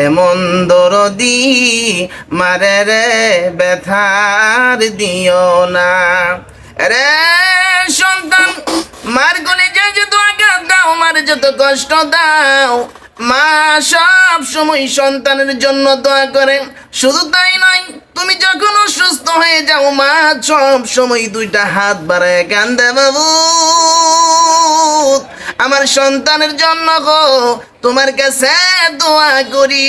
এমন দরদি মারে রে ব্যথার দিও না। রে সন্তান, মার কোলে যে দোয়া দাও, মার যত কষ্ট দাও, মা সব সময় সন্তানের জন্য দোয়া করে। শুধু তাই নয়, তুমি যখন অসুস্থ হয়ে যাও, মা সব সময় দুইটা হাত বাড়ায় কান্দে, বাবু আমার সন্তানের জন্য গো তোমার কাছে দোয়া করি,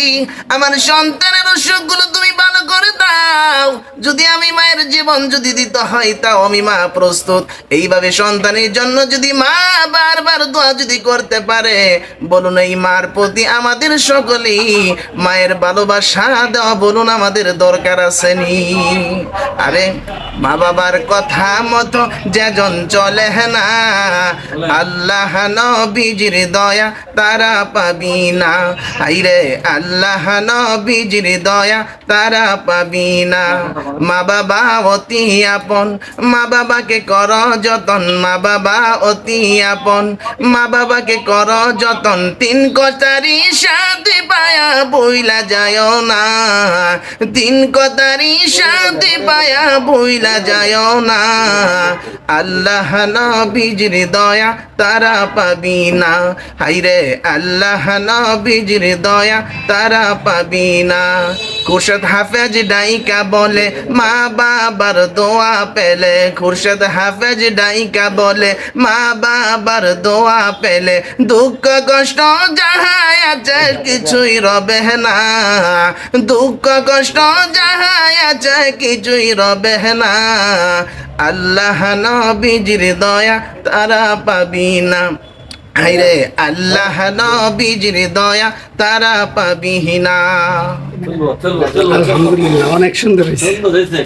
আমার সন্তানের অসুখগুলো তুমি ভালো করে দাও। যদি আমি মায়ের জীবন যদি দিতে হয়, তাও আমি মা প্রস্তুত। এইভাবে সন্তানের জন্য যদি মা বারবার দোয়া যদি করতে পারে, বলুন এই মার প্রতি আমাদের সকলেই মায়ের ভালোবাসা দেওয়া বলুন আমাদের দরকার আছে নি? আরে মা বাবার কথা মতো যেজন চলে না, আল্লাহ নবীজির দয়া তারা পাবি না। হাইরে আল্লাহ নবীজির দয়া তারা পাবি না। মা বাবা অতি আপন, মা বাবাকে কর যতন, মা বাবা অতি আপন, মা বাবাকে কর যতন। তিন কথারি সাথে পায়া বইলা যায় না, তিন কথারি সাথে পায়া বইলা যায় না। আল্লাহ নবীজির দয়া তারা পাবি না। হাইরে আল্লাহ নবীজির দয়া তারা পাবি না। খুরশেদ হাফেজ ডাইকা বলে মা বাবার দোয়া পেলে, খুরশেদ হাফেজ ডাইকা বলে মা বাবার দোয়া পেলে, দুঃখ কষ্ট যাহাই আছে কিছুই রবে না, দুঃখ কষ্ট যাহাই আছে কিছুই রবে না। আল্লাহ নবীজির দয়া তারা পাবি না। হাইরে আল্লাহ নবীজির দয়া তারা পাবি না। আলহামদুলিল্লাহ, অনেক সুন্দর হয়েছে।